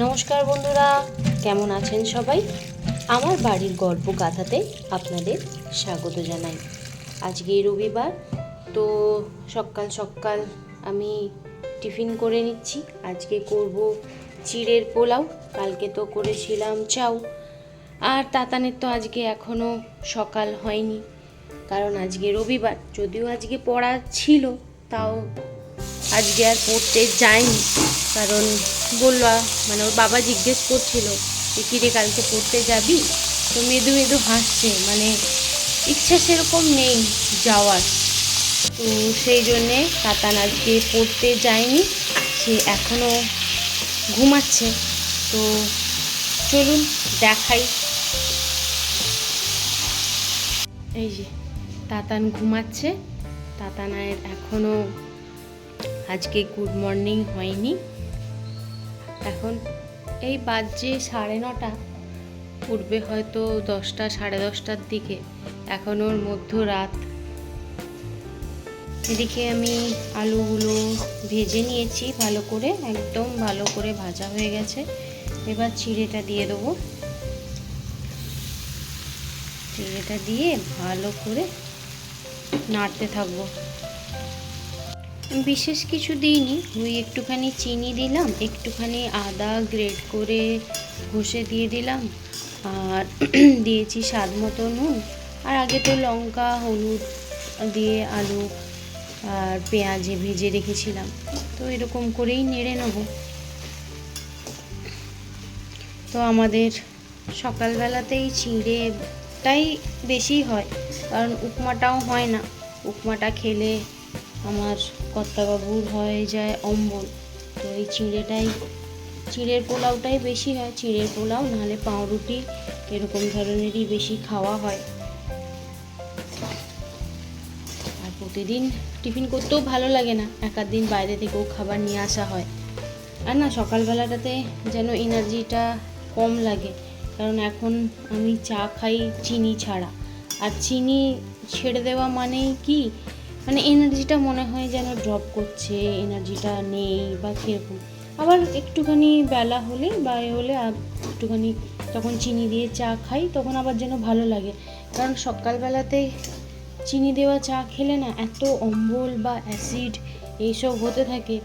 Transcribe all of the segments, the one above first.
নমস্কার বন্ধুরা, কেমন আছেন সবাই? আমার বাড়ির গল্প গাথাতে আপনাদের স্বাগত জানাই। আজকে রবিবার, তো সকাল সকাল আমি টিফিন করে নিচ্ছি। আজকে করব চিড়ের পোলাও। কালকে তো করেছিলাম চাউ। আর তাতানের তো আজকে এখনও সকাল হয়নি, কারণ আজকে রবিবার। যদিও আজকে পড়া ছিল, তাও আজকে আর পড়তে যায়নি, কারণ বললো, মানে ওর বাবা জিজ্ঞেস করছিল যে কিরে কালকে পড়তে যাবি? তো মেদু মেদু হাসছে, মানে ইচ্ছা সেরকম নেই যাওয়ার। তো সেই জন্যে তাতান আজকে পড়তে যায়নি, সে এখনও ঘুমাচ্ছে। তো চলুন দেখাই। এই যে তাতান ঘুমাচ্ছে। তাতানের এখনও আজকে গুড মর্নিং হয়নি। এখন এই বাজে 9:30, উঠবে হয়তো 10টা, 10:30টার দিকে। এখন ওর মধ্যরাত। এদিকে আমি আলুগুলো ভেজে নিয়েছি ভালো করে, একদম ভালো করে ভাজা হয়ে গেছে। এবার চিড়েটা দিয়ে দেবো। চিড়েটা দিয়ে ভালো করে নাড়তে থাকবো। বিশেষ কিছু দিইনি, ওই একটুখানি চিনি দিলাম, একটুখানি আদা গ্রেট করে ঘষে দিয়ে দিলাম, আর দিয়েছি স্বাদ মতো নুন। আর আগে তো লঙ্কা হলুদ দিয়ে আলু আর পেঁয়াজে ভেজে রেখেছিলাম, তো এরকম করেই নেড়ে নেব। তো আমাদের সকালবেলাতেই চিড়েটাই বেশি হয়, কারণ উপমাটাও হয় না। উপমাটা খেলে আমার কর্তাবাবুর হয়ে যায় অম্বল। তো এই চিড়ের পোলাওটাই বেশি হয়। চিড়ের পোলাও নাহলে পাউরুটি, এরকম ধরনেরই বেশি খাওয়া হয়। আর প্রতিদিন টিফিন করতেও ভালো লাগে না, এক আধ দিন বাইরে থেকেও খাবার নিয়ে আসা হয়। আর না, সকালবেলাটাতে যেন এনার্জিটা কম লাগে, কারণ এখন আমি চা খাই চিনি ছাড়া। আর চিনি ছেড়ে দেওয়া মানেই কি, মানে এনার্জিটা মনে হয় যেন ড্রপ করছে, এনার্জিটা নেই বা কীরকম। আবার একটুখানি বেলা হলে বা হলে একটুখানি তখন চিনি দিয়ে চা খাই, তখন আবার যেন ভালো লাগে। কারণ সকালবেলাতে চিনি দেওয়া চা খেলে না এত অম্বল বা অ্যাসিড এইসব হতে থাকে,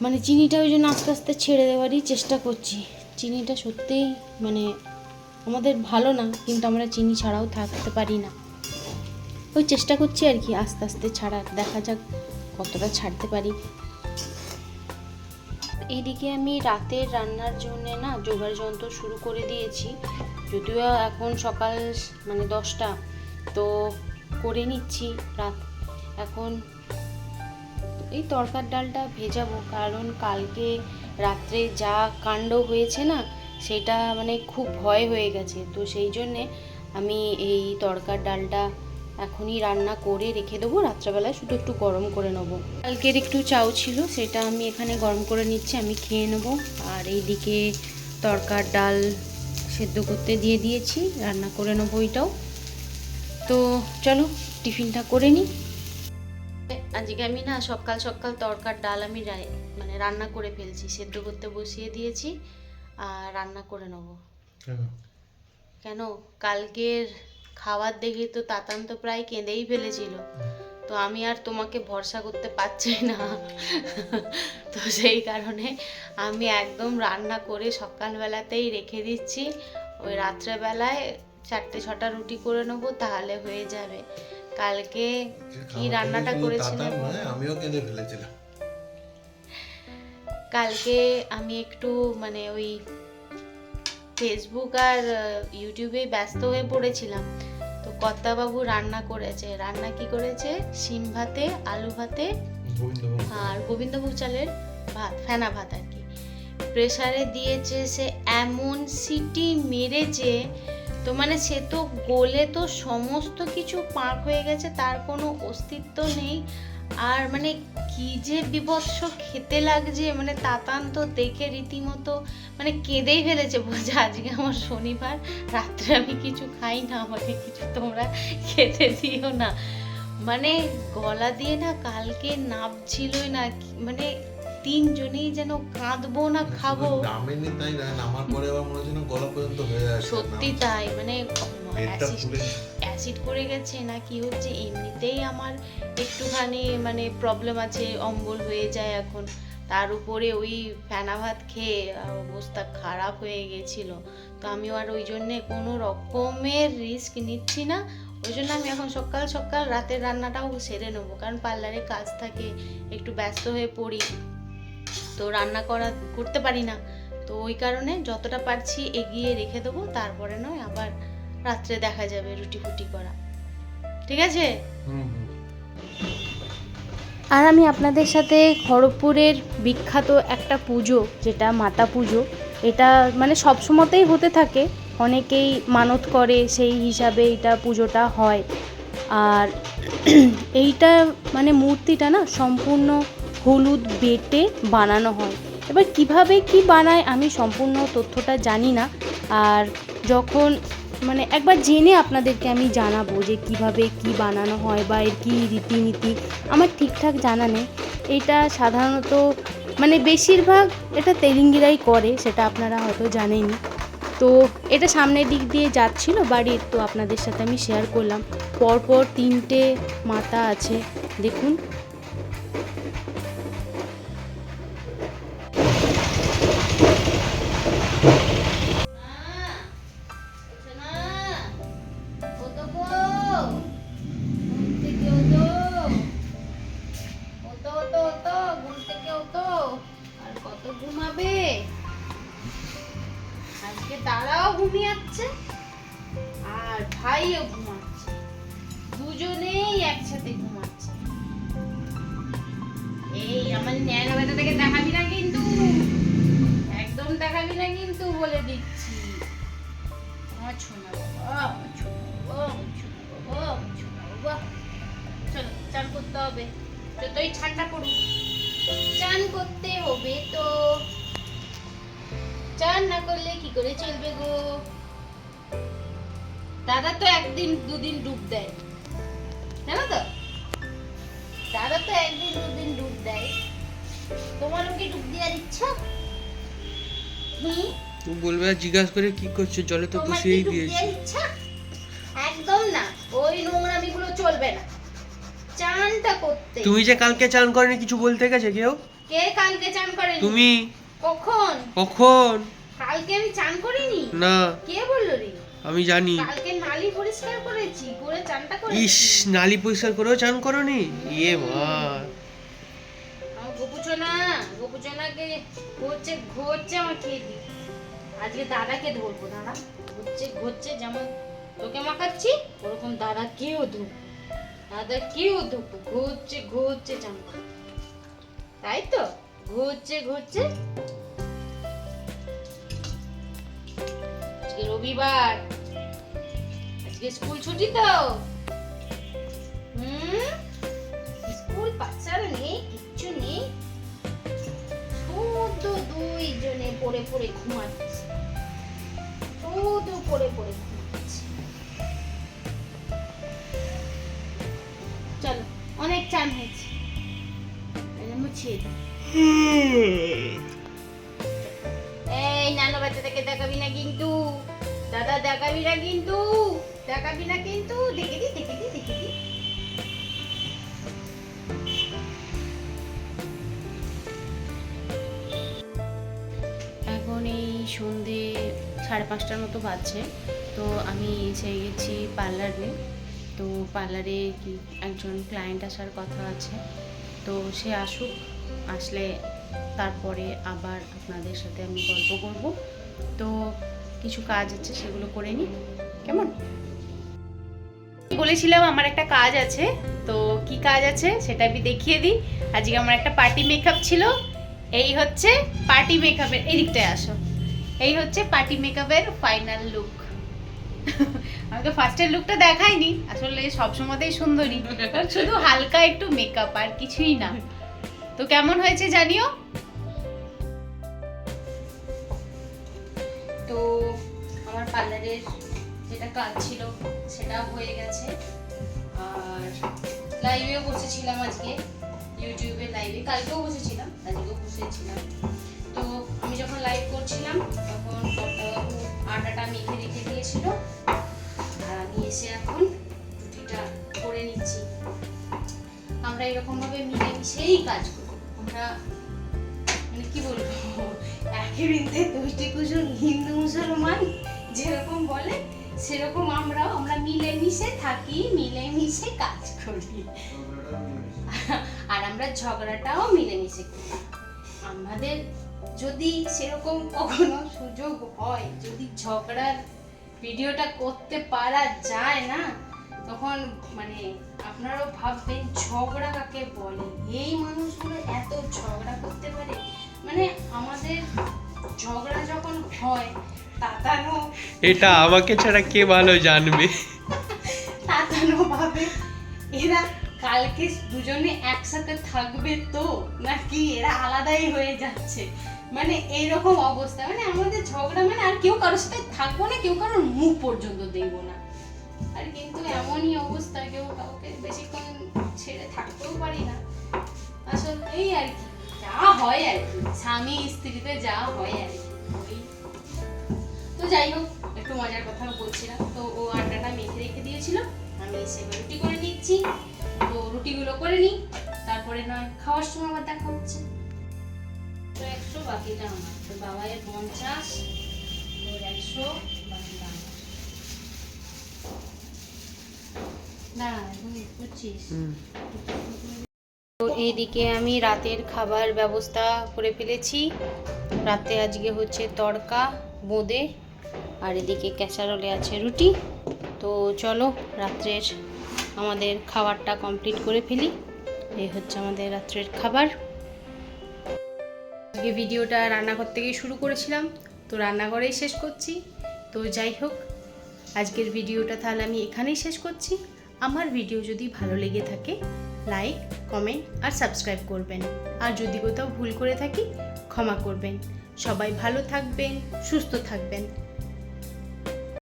মানে চিনিটা ওই জন্য আস্তে আস্তে ছেড়ে দেওয়ারই চেষ্টা করছি। চিনিটা সত্যিই মানে আমাদের ভালো না, কিন্তু আমরা চিনি ছাড়াও থাকতে পারি না। ওই চেষ্টা করছি আর কি আস্তে আস্তে ছাড়ার, দেখা যাক কতটা ছাড়তে পারি। এইদিকে আমি রাতের রান্নার জন্য না জোগাড় যন্ত্র শুরু করে দিয়েছি। যদিও এখন সকাল মানে 10টা, তো করে নিচ্ছি রাত। এখন এই তরকার ডালটা ভেজাবো, কারণ কালকে রাত্রে যা কাণ্ড হয়েছে না, সেটা মানে খুব ভয় হয়ে গেছে। তো সেই জন্যে আমি এই তরকার ডালটা এখনই রান্না করে রেখে দেবো, রাত্রেবেলায় শুধু একটু গরম করে নেবো। কালকের একটু চাউ ছিল, সেটা আমি এখানে গরম করে নিচ্ছি, আমি খেয়ে নেবো। আর এইদিকে তরকার ডাল সেদ্ধ করতে দিয়ে দিয়েছি, রান্না করে নেবো ওইটাও। তো চলো টিফিনটা করে নিই। আজকে আমি না সকাল সকাল তরকার ডাল আমি মানে রান্না করে ফেলছি, সেদ্ধ করতে বসিয়ে দিয়েছি আর রান্না করে নেবো। কেন, কালকের খাবার দেখে তো তাতান তো প্রায় কেঁদেই ফেলেছিল। তো আমি আর তোমাকে ভরসা করতে পারছি না, তো সেই কারণে আমি একদম রান্না করে সকালবেলাতেই রেখে দিচ্ছি। ওই রাত্রেবেলায় 4-6টা রুটি করে নেবো, তাহলে হয়ে যাবে। কালকে কি রান্নাটা করেছিলাম, আমিও কেঁদে ফেলেছিলাম। কালকে আমি একটু মানে ওই ফেসবুক আর ইউটিউবে ব্যস্ত হয়ে পড়েছিলাম। তো কর্তাবাবু রান্না করেছে। রান্না কি করেছে? শিম ভাতে, আলু ভাতে আর গোবিন্দভোগ চালের ভাত, ফেনা ভাত আর কি। প্রেসারে দিয়েছে, সে এমন সিটি মেরেছে, তো মানে সে তো গলে তো সমস্ত কিছু পাক হয়ে গেছে, তার কোনো অস্তিত্ব নেই। আর মানে কি যে বিভৎস খেতে লাগছে, মানে তাতান তো দেখে রীতিমতো মানে কেঁদেই ফেলেছে, বলছে আজকে আমার শনিবার, রাত্রে আমি কিছু খাই না, আমাকে কিছু তোমরা খেতে দিও না। মানে গলা দিয়ে না কালকে নাবছিলই না, মানে তিনজনেই যেন কাঁদবো না খাবো। নামেনি তাই না, নামার পরে আবার মনে হচ্ছে না গলা পর্যন্ত হয়ে যাচ্ছে। সত্যি তাই, মানে পেটটা ফুলে অ্যাসিড করে গেছে না কি হচ্ছে, এমনিতেই আমার একটুখানি মানে প্রবলেম আছে, অম্বল হয়ে যায় এখন, তার উপরে ওই ফেনা ভাত খেয়ে অবস্থা খারাপ হয়ে গেছিল। তো আমি আর ওই জন্যে কোনো রকমের রিস্ক নিচ্ছি না, ওই জন্য আমি এখন সকাল সকাল রাতের রান্নাটাও সেরে নেবো, কারণ পার্লারে কাজ থাকে, একটু ব্যস্ত হয়ে পড়ি, তো রান্না করতে পারি না। তো ওই কারণে যতটা পারছি এগিয়ে রেখে দেবো, তারপরে নয় আবার রাত্রে দেখা যাবে রুটি ফুটি করা, ঠিক আছে? আর আমি আপনাদের সাথে খড়গপুরের বিখ্যাত একটা পুজো, যেটা মাতা পুজো, এটা মানে সবসময়তেই হতে থাকে, অনেকেই মানত করে, সেই হিসাবে এটা পুজোটা হয়। আর এইটা মানে মূর্তিটা না সম্পূর্ণ হলুদ বেটে বানানো হয়। এবার কিভাবে কি বানায় আমি সম্পূর্ণ তথ্যটা জানি না, আর যখন মানে একবার জেনে আপনাদেরকে আমি জানাবো যে কিভাবে কি বানানো হয় বা এর কী রীতিনীতি আমার ঠিকঠাক জানা নেই। এটা সাধারণত মানে বেশিরভাগ এটা তেলেঙ্গিরাই করে, সেটা আপনারা হয়তো জানেনই। তো এটা সামনের দিক দিয়ে যাচ্ছিল বাড়ির, তো আপনাদের সাথে আমি শেয়ার করলাম। পরপর 3টে মাতা আছে, দেখুন। ঘুমাবে আজকে, দাদাও ঘুমিয়েছে আর ভাইও ঘুমাচ্ছে, দুজনেই একসাথে ঘুমাচ্ছে। এই আমার ন্যানো বেটাটাকে দেখাবি না কিন্তু, একদম দেখাবি না কিন্তু, বলে দিচ্ছি। আমার ছোনা বাবা, আমার ছোনা বাবা, আমার ছোনা বাবা, আমার ছোনা বাবা। চলো চান করতে হবে, যতই ঠান্ডা পড়ুক চান করতে হবে। তো চান না করলে কি করে চলবে গো? দাদা তো একদিন দুদিন ডুব দেয়, জানো তো, দাদা তো একদিন দুদিন ডুব দেয়। তোমারও কি ডুব দেওয়ার ইচ্ছা? তুমি বলবে আর জিজ্ঞাসা করে কি করছো, জলে তো বসিয়েই দিয়েছি। একদম না, ওই নোংরামিগুলো চলবে না, চানটা করতে। তুমি যে কালকে চান করনি কিছু বলতে গেছে কেউ? কে কালকে চান করেনি? তুমি। কখন? কখন? কালকে আমি চান করিনি। না। কে বললো রে? আমি জানি। কালকে নালি পরিষ্কার করেছি, করে চানটা করেছি। ইস, নালি পরিষ্কার করেও চান করনি? ইয়ে মা, আমার গোপুচনাকে ঘুরছে আমার খেয়ে দি। আজকে দাদাকে ধরবো, দাদা ঘুরছে যেমন তোকে মাখাচ্ছি, ওরকম দাদাকেও ধরবো, ঘুরছে চান, তাই তো ঘুরছে। আজকে রবিবার, আজকে স্কুল ছুটি তো, স্কুল বাচ্চারা নেই, কিচ্ছু নেই, শুধু দুইজনে পড়ে ঘুমাচ্ছে, চলো অনেক চান হয়েছে, মুছিয়ে দিই। এই নানো বাচ্চাটাকে দেখাবি না কিন্তু, দাদা দেখাবি না কিন্তু, দেখে দি। এখন এই সন্ধে 5:30টার মতো বাজছে, তো আমি এসে গেছি পার্লারে। তো পার্লারে কি একজন ক্লায়েন্ট আসার কথা আছে, তো সে আসলে তারপরে আবার আপনাদের সাথে আমি গল্প করব। তো কিছু কাজ আছে সেগুলো করে নিই, কেমন? বলেছিলাম আমার একটা কাজ আছে, তো কি কাজ আছে সেটা আমি দেখিয়ে দিই। আজকে আমার একটা পার্টি মেকআপ ছিল, এই হচ্ছে পার্টি মেকআপের, এই দিকটায় আসো, এই হচ্ছে পার্টি মেকআপের ফাইনাল লুক। আমাকে ফার্স্টের লুকটা দেখাইনি, আসলে সবসময়তেই সুন্দরী, শুধু হালকা একটু মেকআপ আর কিছুই না। তো কেমন হয়েছে জানিও। তো আমার পার্লারের যেটা কাজ ছিল সেটা হয়ে গেছে, আর লাইভেও বসেছিলাম আজকে, ইউটিউবে লাইভে, কালকেও বসেছিলাম, আজকেও বসেছিলাম। তো আমি যখন লাইভ করছিলাম তখন কর্তাবাবু আটাটা মেখে রেখে দিয়েছিল, আর আমি এসে এখন রুটিটা করে নিচ্ছি। আমরা এরকম ভাবে মিলেমিশেই কাজ করি। আমরা মানে কি বলবো, একই বৃন্তে দুইটি কুসুম, হিন্দু মুসলমান যেরকম বলে সেরকম আমরা মিলেমিশে থাকি, মিলেমিশে কাজ করি, আর আমরা ঝগড়াটাও মিলেমিশে করি। আমাদের যদি সেরকম কখনো সুযোগ হয়, যদি ঝগড়ার ভিডিওটা করতে পারা যায় না, তখন মানে আপনারাও ভাববেন ঝগড়া কাকে বলে। এই মানুষগুলো এত ঝগড়া করতে পারে, মানে আমাদের ঝগড়া যখন হয় তাতানো, এটা আমাকে ছাড়া কে ভালো জানবে। তাতানো ভাবে এরা কালকে দুজনে একসাথে থাকবে তো নাকি এরা আলাদাই হয়ে যাচ্ছে, মানে এইরকম অবস্থা। মানে আমাদের ঝগড়া মানে আর কেউ কারোর সাথে থাকবো না, কেউ কারোর মুখ পর্যন্ত দেখবো না। আর কিন্তু এমনই অবস্থা, কেউ কাউকে বেশিক্ষণ ছেড়ে থাকতেও পারি না। আসলে এই আর কি, যা হয় আর কি, স্বামী স্ত্রীতে যা হয় আর কি। তো যাই হোক, একটু মজার কথা বলছিলাম। তো ও আটাটা মেখে রেখে দিয়েছিল, আমি এসে রুটি করে নিচ্ছি। তো রুটিগুলো করে নিই, তারপরে নয় খাওয়ার সময় আবার দেখা হচ্ছে। তো 100 বাকিটা আমার, তো বাবাইয়ের 50, ওর 100, বাকিটা আমার। না এখন 25। তো এইদিকে আমি রাতের খাবার ব্যবস্থা করে ফেলেছি। রাতে আজকে হচ্ছে তড়কা, বোঁদে, আর এদিকে ক্যাসারোলে আছে রুটি। তো চলো রাত্রের আমাদের খাবারটা কমপ্লিট করে ফেলি। এই হচ্ছে আমাদের রাত্রের খাবার। আজকে ভিডিওটা রান্নাঘর থেকেই শুরু করেছিলাম, তো রান্নাঘরেই শেষ করছি। তো যাই হোক, আজকের ভিডিওটা তাহলে আমি এখানেই শেষ করছি। আমার ভিডিও যদি ভালো লেগে থাকে লাইক, কমেন্ট আর সাবস্ক্রাইব করবেন। আর যদি কোথাও ভুল করে থাকি ক্ষমা করবেন। সবাই ভালো থাকবেন, সুস্থ থাকবেন।